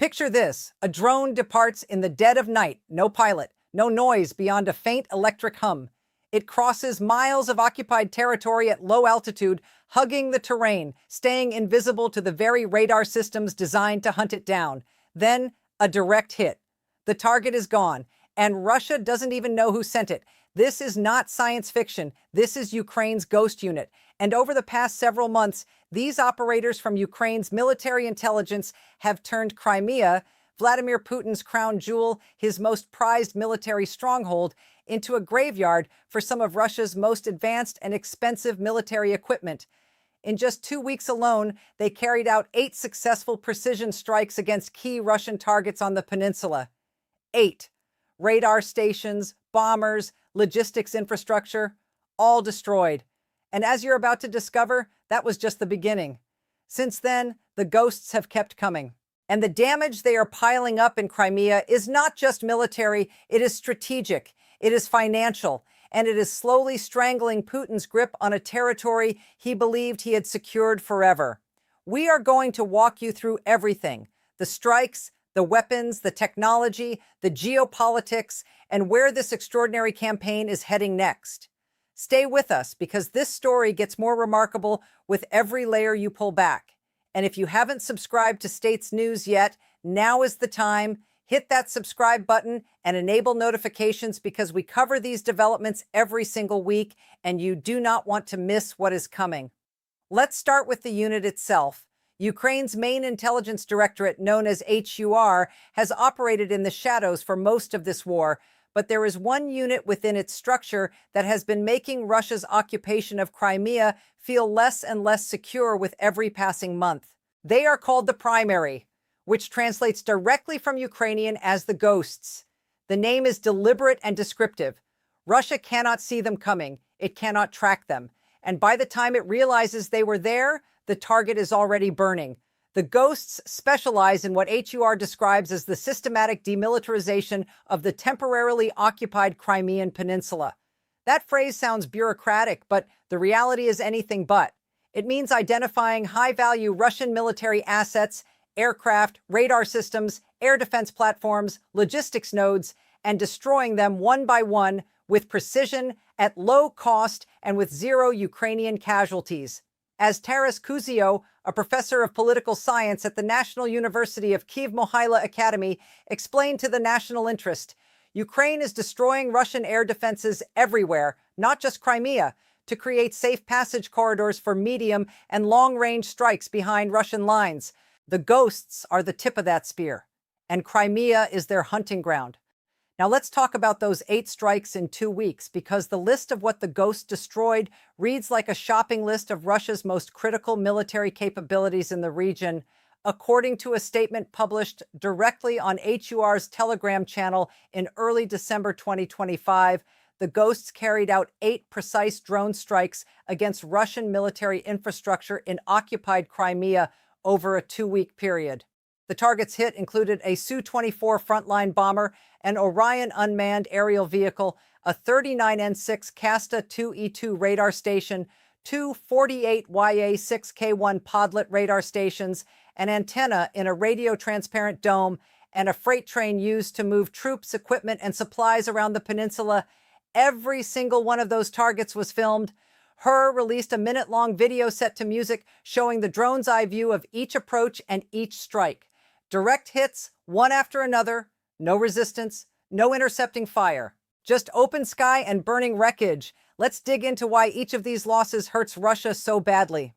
Picture this: a drone departs in the dead of night, no pilot, no noise beyond a faint electric hum. It crosses miles of occupied territory at low altitude, hugging the terrain, staying invisible to the very radar systems designed to hunt it down. Then, a direct hit. The target is gone, and Russia doesn't even know who sent it. This is not science fiction. This is Ukraine's ghost unit. And over the past several months, these operators from Ukraine's military intelligence have turned Crimea, Vladimir Putin's crown jewel, his most prized military stronghold, into a graveyard for some of Russia's most advanced and expensive military equipment. In just 2 weeks alone, they carried out 8 successful precision strikes against key Russian targets on the peninsula. 8. Radar stations, bombers, logistics infrastructure, all destroyed. And as you're about to discover, that was just the beginning. Since then, the ghosts have kept coming. And the damage they are piling up in Crimea is not just military, it is strategic, it is financial, and it is slowly strangling Putin's grip on a territory he believed he had secured forever. We are going to walk you through everything: the strikes, the weapons, the technology, the geopolitics, and where this extraordinary campaign is heading next. Stay with us, because this story gets more remarkable with every layer you pull back. And if you haven't subscribed to States News yet, now is the time. Hit that subscribe button and enable notifications, because we cover these developments every single week, and you do not want to miss what is coming. Let's start with the unit itself. Ukraine's main intelligence directorate, known as HUR, has operated in the shadows for most of this war, but there is one unit within its structure that has been making Russia's occupation of Crimea feel less and less secure with every passing month. They are called the Primary, which translates directly from Ukrainian as the ghosts. The name is deliberate and descriptive. Russia cannot see them coming. It cannot track them. And by the time it realizes they were there, the target is already burning. The ghosts specialize in what HUR describes as the systematic demilitarization of the temporarily occupied Crimean Peninsula. That phrase sounds bureaucratic, but the reality is anything but. It means identifying high-value Russian military assets, aircraft, radar systems, air defense platforms, logistics nodes, and destroying them one by one with precision, at low cost, and with zero Ukrainian casualties. As Taras Kuzio, a professor of political science at the National University of Kyiv-Mohyla Academy, explained to the National Interest, Ukraine is destroying Russian air defenses everywhere, not just Crimea, to create safe passage corridors for medium and long-range strikes behind Russian lines. The ghosts are the tip of that spear, and Crimea is their hunting ground. Now let's talk about those 8 strikes in 2 weeks, because the list of what the ghosts destroyed reads like a shopping list of Russia's most critical military capabilities in the region. According to a statement published directly on HUR's Telegram channel in early December 2025, the ghosts carried out 8 precise drone strikes against Russian military infrastructure in occupied Crimea over a 2-week period. The targets hit included a Su-24 frontline bomber, an Orion unmanned aerial vehicle, a 39N6 Kasta 2E2 radar station, 2 48YA6K1 podlet radar stations, an antenna in a radio-transparent dome, and a freight train used to move troops, equipment, and supplies around the peninsula. Every single one of those targets was filmed. HUR released a minute-long video set to music showing the drone's eye view of each approach and each strike. Direct hits, one after another, no resistance, no intercepting fire. Just open sky and burning wreckage. Let's dig into why each of these losses hurts Russia so badly.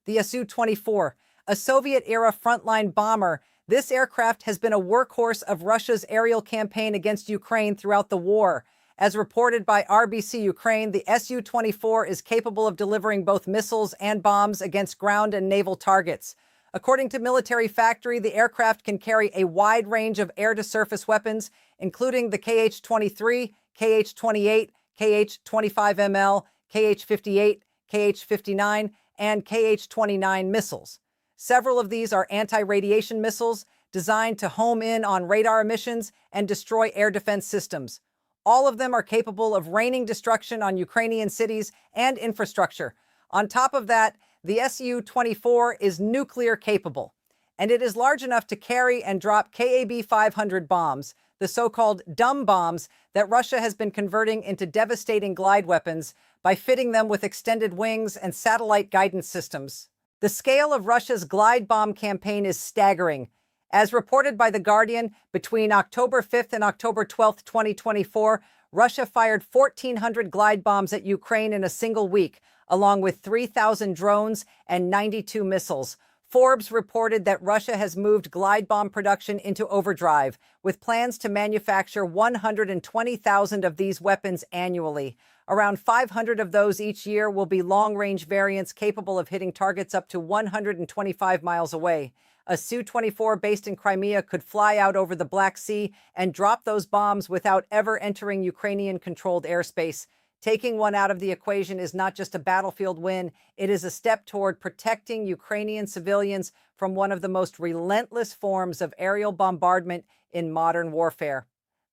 The Su-24, a Soviet-era frontline bomber, this aircraft has been a workhorse of Russia's aerial campaign against Ukraine throughout the war. As reported by RBC Ukraine, the Su-24 is capable of delivering both missiles and bombs against ground and naval targets. According to Military Factory, the aircraft can carry a wide range of air-to-surface weapons, including the KH-23, KH-28, KH-25ML, KH-58, KH-59, and KH-29 missiles. Several of these are anti-radiation missiles designed to home in on radar emissions and destroy air defense systems. All of them are capable of raining destruction on Ukrainian cities and infrastructure. On top of that, the Su-24 is nuclear capable. and it is large enough to carry and drop KAB-500 bombs, the so-called dumb bombs that Russia has been converting into devastating glide weapons by fitting them with extended wings and satellite guidance systems. The scale of Russia's glide bomb campaign is staggering. As reported by The Guardian, between October 5th and October 12th, 2024, Russia fired 1,400 glide bombs at Ukraine in a single week, along with 3,000 drones and 92 missiles. Forbes reported that Russia has moved glide bomb production into overdrive, with plans to manufacture 120,000 of these weapons annually. Around 500 of those each year will be long-range variants capable of hitting targets up to 125 miles away. A Su-24 based in Crimea could fly out over the Black Sea and drop those bombs without ever entering Ukrainian-controlled airspace. Taking one out of the equation is not just a battlefield win, it is a step toward protecting Ukrainian civilians from one of the most relentless forms of aerial bombardment in modern warfare.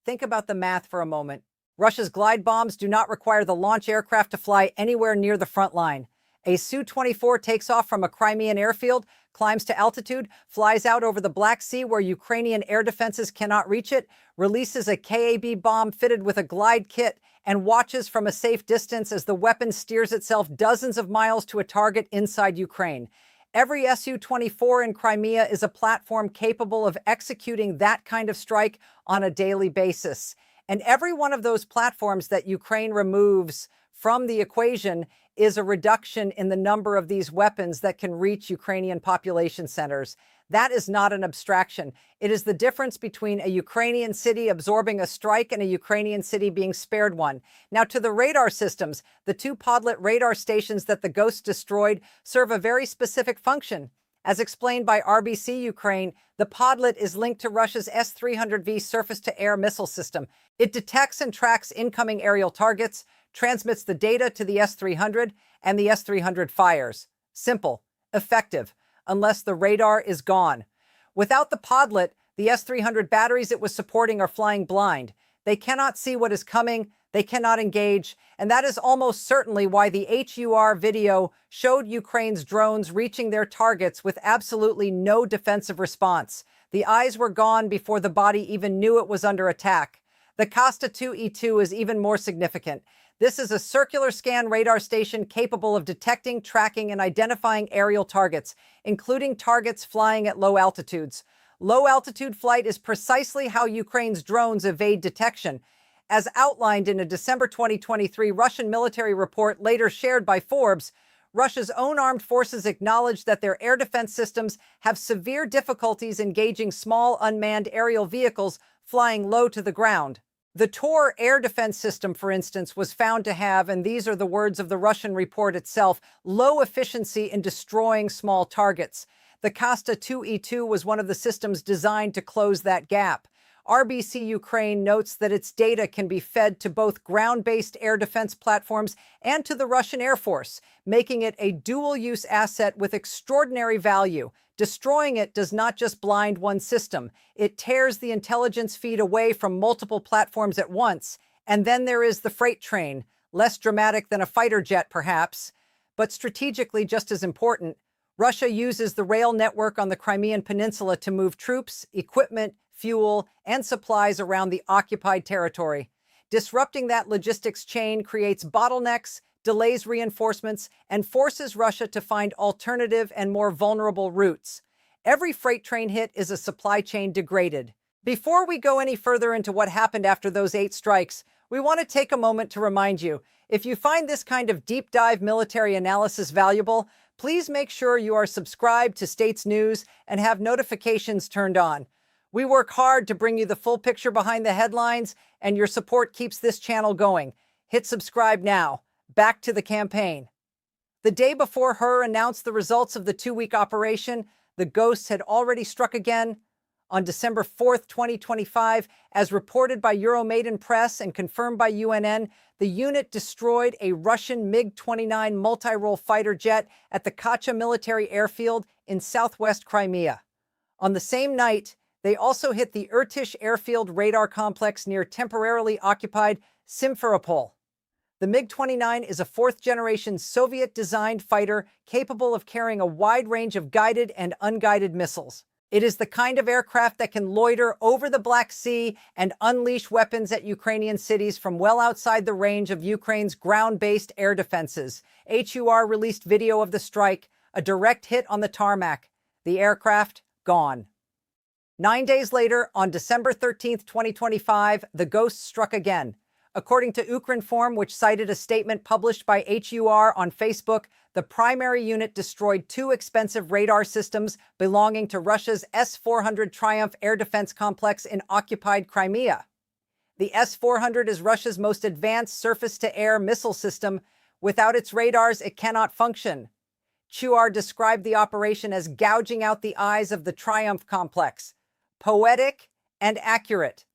Think about the math for a moment. Russia's glide bombs do not require the launch aircraft to fly anywhere near the front line. A Su-24 takes off from a Crimean airfield, climbs to altitude, flies out over the Black Sea where Ukrainian air defenses cannot reach it, releases a KAB bomb fitted with a glide kit, and watches from a safe distance as the weapon steers itself dozens of miles to a target inside Ukraine. Every Su-24 in Crimea is a platform capable of executing that kind of strike on a daily basis. And every one of those platforms that Ukraine removes from the equation is a reduction in the number of these weapons that can reach Ukrainian population centers. That is not an abstraction. It is the difference between a Ukrainian city absorbing a strike and a Ukrainian city being spared one. Now, to the radar systems, the two Podlet radar stations that the Ghost destroyed serve a very specific function. As explained by RBC Ukraine, the Podlet is linked to Russia's S-300V surface-to-air missile system. It detects and tracks incoming aerial targets, transmits the data to the S-300, and the S-300 fires. Simple, effective, unless the radar is gone. Without the Podlet, the S-300 batteries it was supporting are flying blind. They cannot see what is coming, they cannot engage, and that is almost certainly why the HUR video showed Ukraine's drones reaching their targets with absolutely no defensive response. The eyes were gone before the body even knew it was under attack. The Kosta 2E2 is even more significant. This is a circular scan radar station capable of detecting, tracking, and identifying aerial targets, including targets flying at low altitudes. Low-altitude flight is precisely how Ukraine's drones evade detection. As outlined in a December 2023 Russian military report later shared by Forbes, Russia's own armed forces acknowledged that their air defense systems have severe difficulties engaging small unmanned aerial vehicles flying low to the ground. The Tor air defense system, for instance, was found to have, and these are the words of the Russian report itself, low efficiency in destroying small targets. The Kosta 2E2 was one of the systems designed to close that gap. RBC Ukraine notes that its data can be fed to both ground-based air defense platforms and to the Russian Air Force, making it a dual-use asset with extraordinary value. Destroying it does not just blind one system. It tears the intelligence feed away from multiple platforms at once. And then there is the freight train, less dramatic than a fighter jet, perhaps, but strategically just as important. Russia uses the rail network on the Crimean Peninsula to move troops, equipment, fuel, and supplies around the occupied territory. Disrupting that logistics chain creates bottlenecks, delays reinforcements, and forces Russia to find alternative and more vulnerable routes. Every freight train hit is a supply chain degraded. Before we go any further into what happened after those 8 strikes, we want to take a moment to remind you, if you find this kind of deep dive military analysis valuable, please make sure you are subscribed to States News and have notifications turned on. We work hard to bring you the full picture behind the headlines, and your support keeps this channel going. Hit subscribe now. Back to the campaign. The day before Hur announced the results of the 2-week operation, the Ghosts had already struck again. On December 4th, 2025, as reported by Euromaidan Press and confirmed by UNN, the unit destroyed a Russian MiG-29 multi-role fighter jet at the Kacha military airfield in southwest Crimea. On the same night, they also hit the Irtysh airfield radar complex near temporarily occupied Sevastopol. The MiG-29 is a 4th-generation Soviet-designed fighter capable of carrying a wide range of guided and unguided missiles. It is the kind of aircraft that can loiter over the Black Sea and unleash weapons at Ukrainian cities from well outside the range of Ukraine's ground-based air defenses. HUR released video of the strike, a direct hit on the tarmac. The aircraft gone. 9 days later, on December 13, 2025, the ghost struck again. According to Ukrinform, which cited a statement published by HUR on Facebook, the primary unit destroyed 2 expensive radar systems belonging to Russia's S-400 Triumph air defense complex in occupied Crimea. The S-400 is Russia's most advanced surface-to-air missile system. Without its radars, it cannot function. HUR described the operation as gouging out the eyes of the Triumph complex. Poetic and accurate.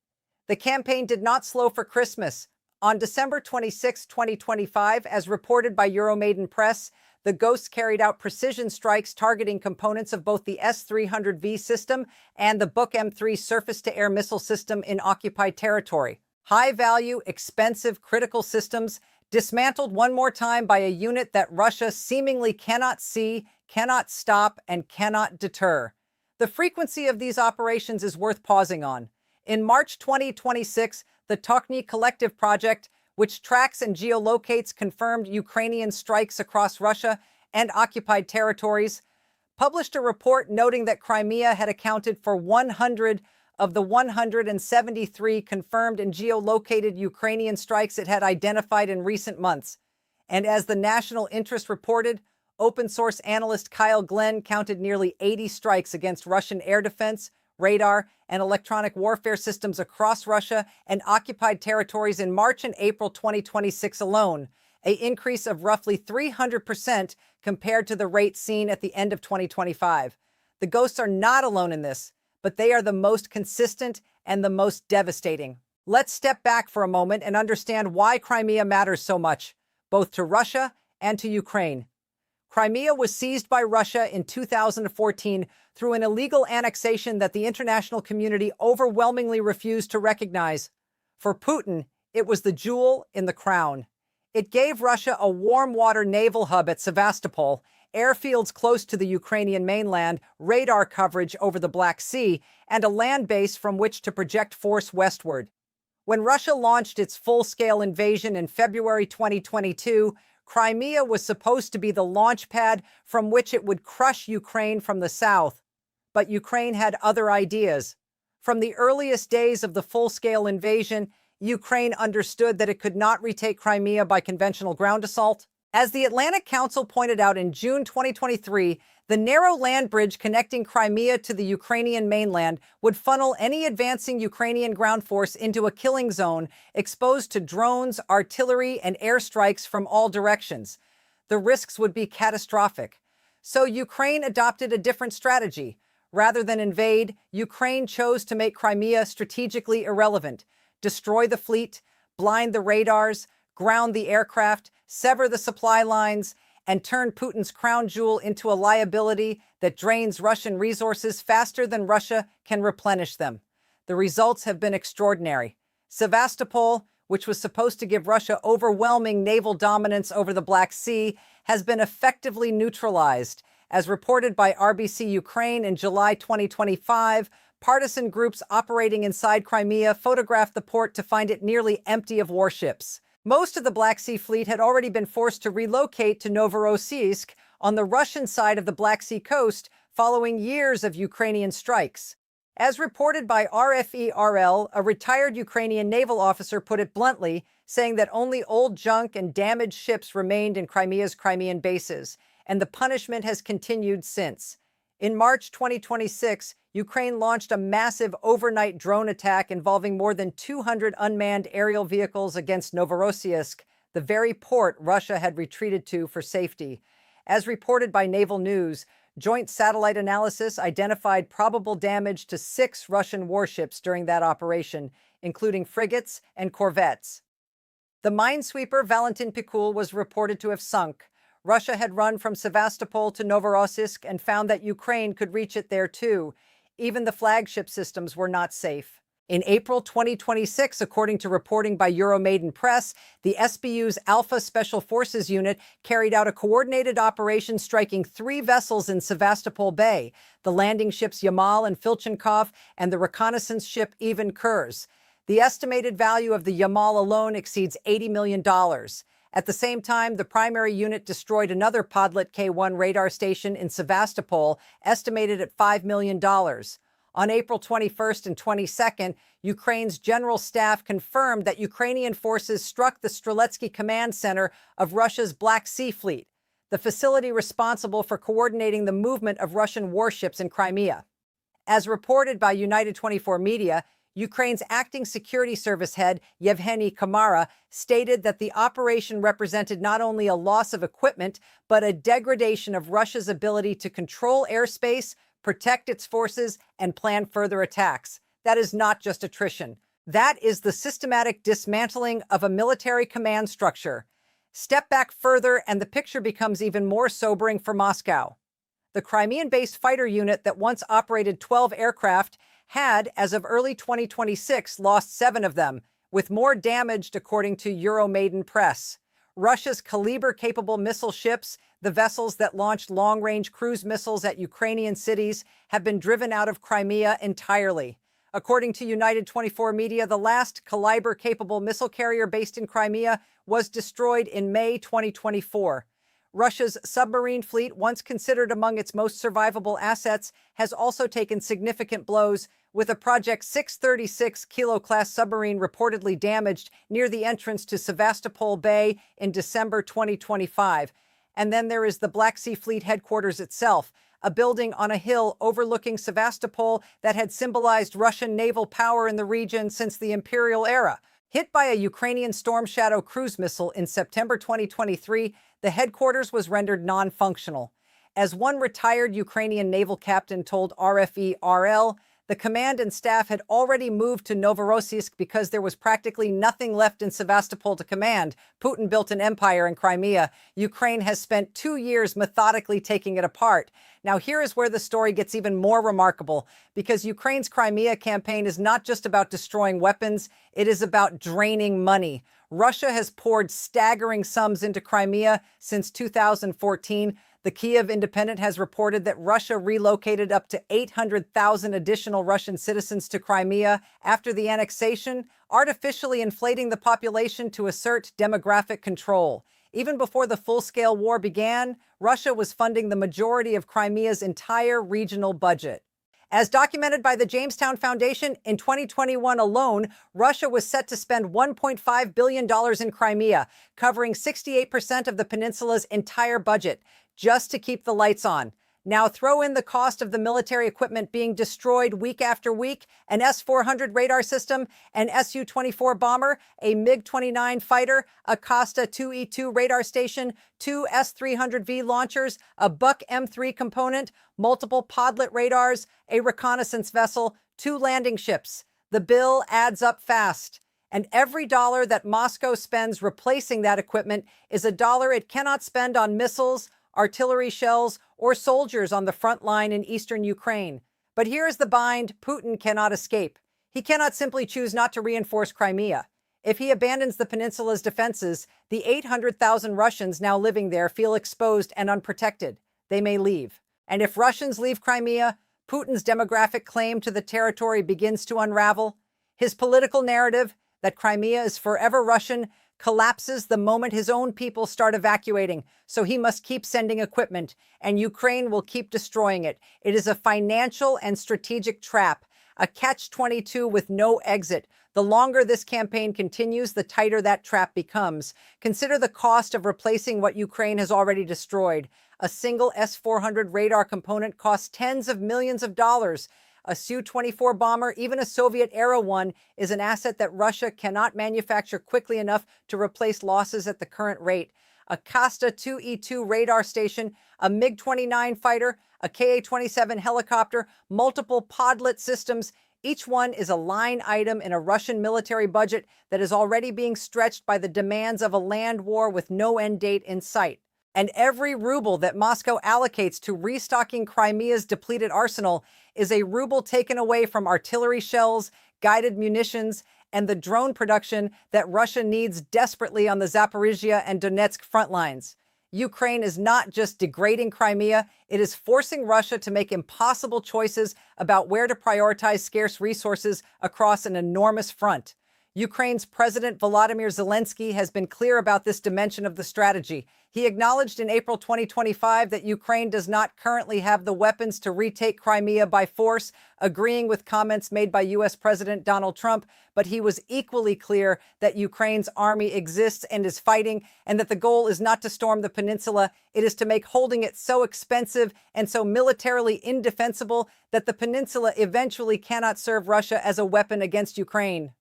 The campaign did not slow for Christmas. On December 26, 2025, as reported by Euromaidan Press, the ghosts carried out precision strikes targeting components of both the S-300V system and the Buk M3 surface-to-air missile system in occupied territory. High-value, expensive, critical systems dismantled one more time by a unit that Russia seemingly cannot see, cannot stop, and cannot deter. The frequency of these operations is worth pausing on. In March 2026, the Tokhny Collective Project, which tracks and geolocates confirmed Ukrainian strikes across Russia and occupied territories, published a report noting that Crimea had accounted for 100 of the 173 confirmed and geolocated Ukrainian strikes it had identified in recent months. And as the National Interest reported, open-source analyst Kyle Glenn counted nearly 80 strikes against Russian air defense, radar, and electronic warfare systems across Russia and occupied territories in March and April 2026 alone, an increase of roughly 300% compared to the rate seen at the end of 2025. The ghosts are not alone in this, but they are the most consistent and the most devastating. Let's step back for a moment and understand why Crimea matters so much, both to Russia and to Ukraine. Crimea was seized by Russia in 2014 through an illegal annexation that the international community overwhelmingly refused to recognize. For Putin, it was the jewel in the crown. It gave Russia a warm water naval hub at Sevastopol, airfields close to the Ukrainian mainland, radar coverage over the Black Sea, and a land base from which to project force westward. When Russia launched its full-scale invasion in February 2022, Crimea was supposed to be the launch pad from which it would crush Ukraine from the south. But Ukraine had other ideas. From the earliest days of the full-scale invasion, Ukraine understood that it could not retake Crimea by conventional ground assault. As the Atlantic Council pointed out in June 2023, the narrow land bridge connecting Crimea to the Ukrainian mainland would funnel any advancing Ukrainian ground force into a killing zone exposed to drones, artillery, and airstrikes from all directions. The risks would be catastrophic. So Ukraine adopted a different strategy. Rather than invade, Ukraine chose to make Crimea strategically irrelevant, destroy the fleet, blind the radars, ground the aircraft, sever the supply lines, and turn Putin's crown jewel into a liability that drains Russian resources faster than Russia can replenish them. The results have been extraordinary. Sevastopol, which was supposed to give Russia overwhelming naval dominance over the Black Sea, has been effectively neutralized. As reported by RBC Ukraine in July 2025, partisan groups operating inside Crimea photographed the port to find it nearly empty of warships. Most of the Black Sea Fleet had already been forced to relocate to Novorossiysk on the Russian side of the Black Sea coast following years of Ukrainian strikes. As reported by RFE-RL, a retired Ukrainian naval officer put it bluntly, saying that only old junk and damaged ships remained in Crimea's Crimean bases, and the punishment has continued since. In March 2026, Ukraine launched a massive overnight drone attack involving more than 200 unmanned aerial vehicles against Novorossiysk, the very port Russia had retreated to for safety. As reported by Naval News, joint satellite analysis identified probable damage to 6 Russian warships during that operation, including frigates and corvettes. The minesweeper Valentin Pikul was reported to have sunk. Russia had run from Sevastopol to Novorossiysk and found that Ukraine could reach it there too. Even the flagship systems were not safe. In April 2026, according to reporting by Euromaidan Press, the SBU's Alpha Special Forces Unit carried out a coordinated operation striking 3 vessels in Sevastopol Bay, the landing ships Yamal and Filchenkov, and the reconnaissance ship Ivan Kurs. The estimated value of the Yamal alone exceeds $80 million. At the same time, the primary unit destroyed another Podlet K1 radar station in Sevastopol, estimated at $5 million. On April 21st and 22nd, Ukraine's General Staff confirmed that Ukrainian forces struck the Streletsky Command Center of Russia's Black Sea Fleet, the facility responsible for coordinating the movement of Russian warships in Crimea. As reported by United 24 Media, Ukraine's acting security service head, Yevgeny Kamara, stated that the operation represented not only a loss of equipment, but a degradation of Russia's ability to control airspace, protect its forces, and plan further attacks. That is not just attrition. That is the systematic dismantling of a military command structure. Step back further, and the picture becomes even more sobering for Moscow. The Crimean-based fighter unit that once operated 12 aircraft had, as of early 2026, lost 7 of them, with more damaged, according to Euromaidan Press. Russia's Kaliber-capable missile ships, the vessels that launched long-range cruise missiles at Ukrainian cities, have been driven out of Crimea entirely. According to United 24 Media, the last Kaliber-capable missile carrier based in Crimea was destroyed in May 2024. Russia's submarine fleet, once considered among its most survivable assets, has also taken significant blows, with a Project 636 Kilo-class submarine reportedly damaged near the entrance to Sevastopol Bay in December 2025. And then there is the Black Sea Fleet headquarters itself, a building on a hill overlooking Sevastopol that had symbolized Russian naval power in the region since the imperial era. Hit by a Ukrainian Storm Shadow cruise missile in September 2023, the headquarters was rendered non-functional. As one retired Ukrainian naval captain told RFE-RL, the command and staff had already moved to Novorossiysk because there was practically nothing left in Sevastopol to command. Putin built an empire in Crimea. Ukraine has spent 2 years methodically taking it apart. Now, here is where the story gets even more remarkable, because Ukraine's Crimea campaign is not just about destroying weapons, it is about draining money. Russia has poured staggering sums into Crimea since 2014. The Kyiv Independent has reported that Russia relocated up to 800,000 additional Russian citizens to Crimea after the annexation, artificially inflating the population to assert demographic control. Even before the full-scale war began, Russia was funding the majority of Crimea's entire regional budget. As documented by the Jamestown Foundation, in 2021 alone, Russia was set to spend $1.5 billion in Crimea, covering 68% of the peninsula's entire budget, just to keep the lights on. Now throw in the cost of the military equipment being destroyed week after week, an S-400 radar system, an Su-24 bomber, a MiG-29 fighter, a Costa 2E2 radar station, 2 S-300V launchers, a Buck M3 component, multiple Podlet radars, a reconnaissance vessel, 2 landing ships. The bill adds up fast. And every dollar that Moscow spends replacing that equipment is a dollar it cannot spend on missiles, artillery shells, or soldiers on the front line in eastern Ukraine. But here is the bind Putin cannot escape. He cannot simply choose not to reinforce Crimea. If he abandons the peninsula's defenses, the 800,000 Russians now living there feel exposed and unprotected. They may leave. And if Russians leave Crimea, Putin's demographic claim to the territory begins to unravel. His political narrative, that Crimea is forever Russian, collapses the moment his own people start evacuating, so he must keep sending equipment, and Ukraine will keep destroying it. It is a financial and strategic trap, a catch-22 with no exit. The longer this campaign continues, the tighter that trap becomes. Consider the cost of replacing what Ukraine has already destroyed. A single S-400 radar component costs tens of millions of dollars. A Su-24 bomber, even a Soviet-era one, is an asset that Russia cannot manufacture quickly enough to replace losses at the current rate. A Costa 2E2 radar station, a MiG-29 fighter, a Ka-27 helicopter, multiple Podlet systems. Each one is a line item in a Russian military budget that is already being stretched by the demands of a land war with no end date in sight. And every ruble that Moscow allocates to restocking Crimea's depleted arsenal is a ruble taken away from artillery shells, guided munitions, and the drone production that Russia needs desperately on the Zaporizhia and Donetsk front lines. Ukraine is not just degrading Crimea, it is forcing Russia to make impossible choices about where to prioritize scarce resources across an enormous front. Ukraine's President Volodymyr Zelensky has been clear about this dimension of the strategy. He acknowledged in April 2025 that Ukraine does not currently have the weapons to retake Crimea by force, agreeing with comments made by U.S. President Donald Trump, but he was equally clear that Ukraine's army exists and is fighting, and that the goal is not to storm the peninsula. It is to make holding it so expensive and so militarily indefensible that the peninsula eventually cannot serve Russia as a weapon against Ukraine.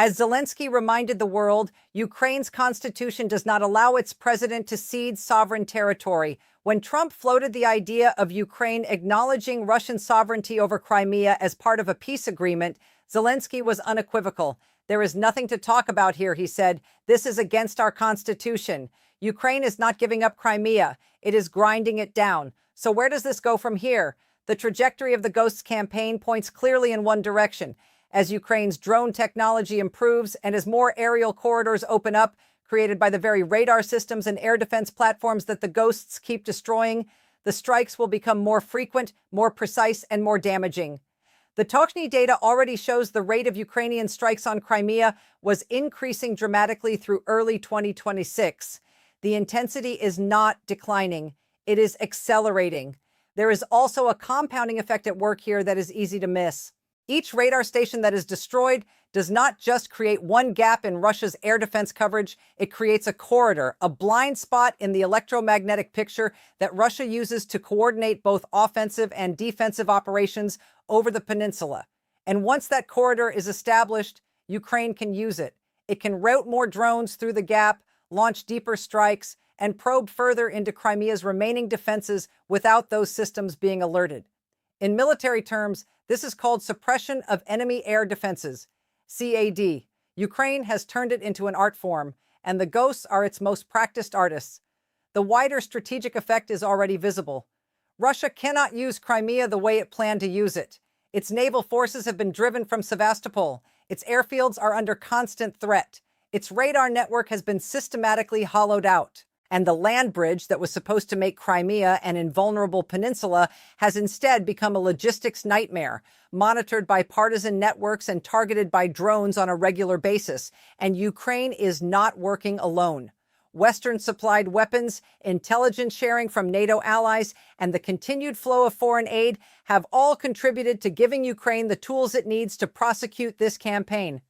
As Zelensky reminded the world, Ukraine's constitution does not allow its president to cede sovereign territory. When Trump floated the idea of Ukraine acknowledging Russian sovereignty over Crimea as part of a peace agreement, Zelensky was unequivocal. "There is nothing to talk about here," he said. "This is against our constitution. Ukraine is not giving up Crimea. It is grinding it down. So where does this go from here?" The trajectory of the Ghosts campaign points clearly in one direction. As Ukraine's drone technology improves and as more aerial corridors open up, created by the very radar systems and air defense platforms that the Ghosts keep destroying, the strikes will become more frequent, more precise, and more damaging. The Tochny data already shows the rate of Ukrainian strikes on Crimea was increasing dramatically through early 2026. The intensity is not declining. It is accelerating. There is also a compounding effect at work here that is easy to miss. Each radar station that is destroyed does not just create one gap in Russia's air defense coverage, it creates a corridor, a blind spot in the electromagnetic picture that Russia uses to coordinate both offensive and defensive operations over the peninsula. And once that corridor is established, Ukraine can use it. It can route more drones through the gap, launch deeper strikes, and probe further into Crimea's remaining defenses without those systems being alerted. In military terms, this is called suppression of enemy air defenses, CAD. Ukraine has turned it into an art form, and the Ghosts are its most practiced artists. The wider strategic effect is already visible. Russia cannot use Crimea the way it planned to use it. Its naval forces have been driven from Sevastopol. Its airfields are under constant threat. Its radar network has been systematically hollowed out. And the land bridge that was supposed to make Crimea an invulnerable peninsula has instead become a logistics nightmare, monitored by partisan networks and targeted by drones on a regular basis. And Ukraine is not working alone. Western-supplied weapons, intelligence sharing from NATO allies, and the continued flow of foreign aid have all contributed to giving Ukraine the tools it needs to prosecute this campaign.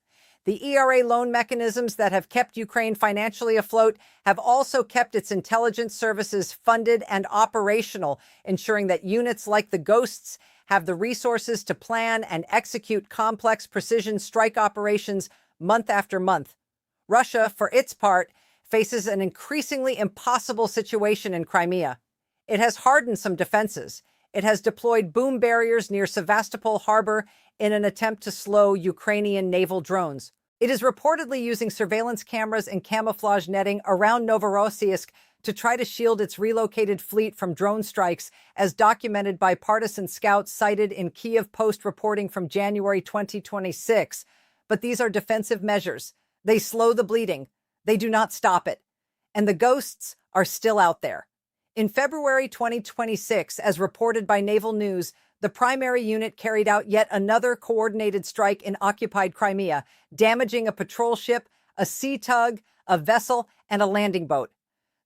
The ERA loan mechanisms that have kept Ukraine financially afloat have also kept its intelligence services funded and operational, ensuring that units like the Ghosts have the resources to plan and execute complex precision strike operations month after month. Russia, for its part, faces an increasingly impossible situation in Crimea. It has hardened some defenses. It has deployed boom barriers near Sevastopol harbor in an attempt to slow Ukrainian naval drones. It is reportedly using surveillance cameras and camouflage netting around Novorossiysk to try to shield its relocated fleet from drone strikes, as documented by partisan scouts cited in Kiev Post reporting from January 2026. But these are defensive measures. They slow the bleeding. They do not stop it. And the Ghosts are still out there. In February 2026, as reported by Naval News, the primary unit carried out yet another coordinated strike in occupied Crimea, damaging a patrol ship, a sea tug, a vessel, and a landing boat.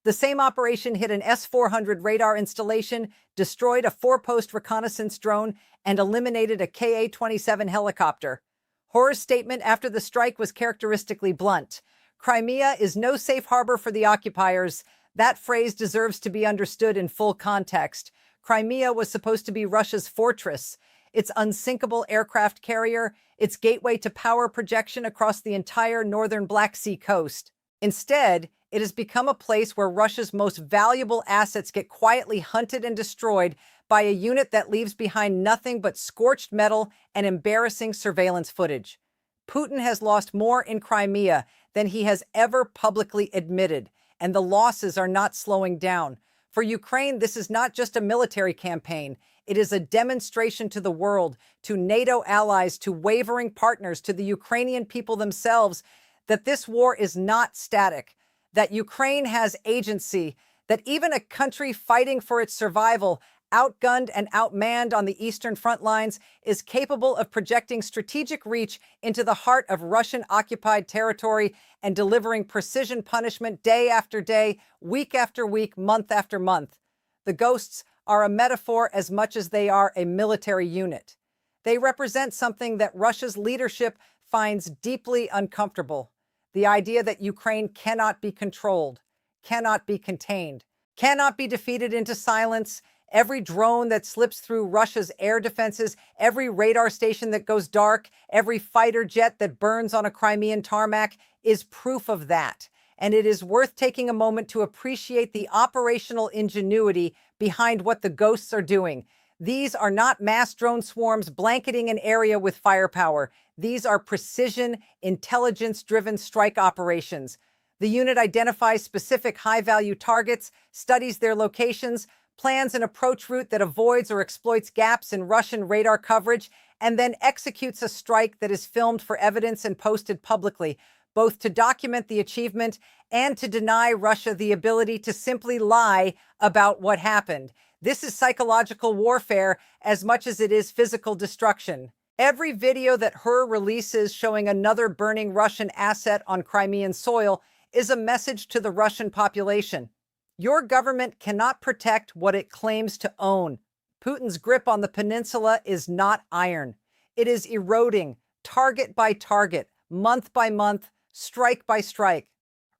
The same operation hit an S-400 radar installation, destroyed a 4-post reconnaissance drone, and eliminated a Ka-27 helicopter. Horror's statement after the strike was characteristically blunt. "Crimea is no safe harbor for the occupiers." That phrase deserves to be understood in full context. Crimea was supposed to be Russia's fortress, its unsinkable aircraft carrier, its gateway to power projection across the entire northern Black Sea coast. Instead, it has become a place where Russia's most valuable assets get quietly hunted and destroyed by a unit that leaves behind nothing but scorched metal and embarrassing surveillance footage. Putin has lost more in Crimea than he has ever publicly admitted, and the losses are not slowing down. For Ukraine, this is not just a military campaign. It is a demonstration to the world, to NATO allies, to wavering partners, to the Ukrainian people themselves, that this war is not static, that Ukraine has agency, that even a country fighting for its survival, outgunned and outmanned on the eastern front lines, is capable of projecting strategic reach into the heart of Russian-occupied territory and delivering precision punishment day after day, week after week, month after month. The ghosts are a metaphor as much as they are a military unit. They represent something that Russia's leadership finds deeply uncomfortable: the idea that Ukraine cannot be controlled, cannot be contained, cannot be defeated into silence. Every drone that slips through Russia's air defenses, every radar station that goes dark, every fighter jet that burns on a Crimean tarmac is proof of that. And it is worth taking a moment to appreciate the operational ingenuity behind what the ghosts are doing. These are not mass drone swarms blanketing an area with firepower. These are precision, intelligence-driven strike operations. The unit identifies specific high-value targets, studies their locations, plans an approach route that avoids or exploits gaps in Russian radar coverage, and then executes a strike that is filmed for evidence and posted publicly, both to document the achievement and to deny Russia the ability to simply lie about what happened. This is psychological warfare as much as it is physical destruction. Every video that HUR releases showing another burning Russian asset on Crimean soil is a message to the Russian population. Your government cannot protect what it claims to own. Putin's grip on the peninsula is not iron. It is eroding, target by target, month by month, strike by strike.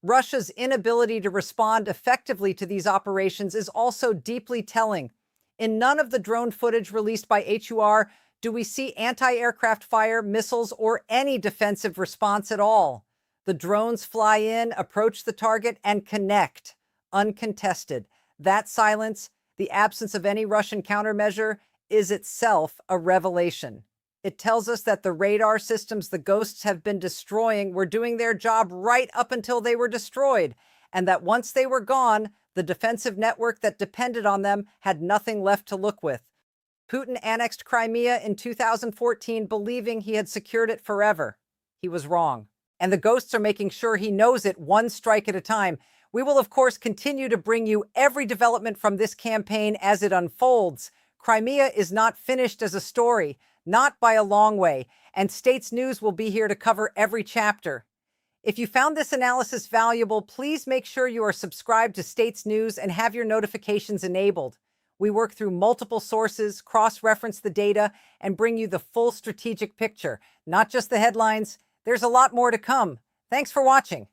Russia's inability to respond effectively to these operations is also deeply telling. In none of the drone footage released by HUR do we see anti-aircraft fire, missiles, or any defensive response at all. The drones fly in, approach the target, and connect, uncontested. That silence, the absence of any Russian countermeasure, is itself a revelation. It tells us that the radar systems the ghosts have been destroying were doing their job right up until they were destroyed, and that once they were gone, the defensive network that depended on them had nothing left to look with. Putin annexed Crimea in 2014, believing he had secured it forever. He was wrong. And the ghosts are making sure he knows it one strike at a time. We will, of course, continue to bring you every development from this campaign as it unfolds. Crimea is not finished as a story, not by a long way, and States News will be here to cover every chapter. If you found this analysis valuable, please make sure you are subscribed to States News and have your notifications enabled. We work through multiple sources, cross-reference the data, and bring you the full strategic picture, not just the headlines. There's a lot more to come. Thanks for watching.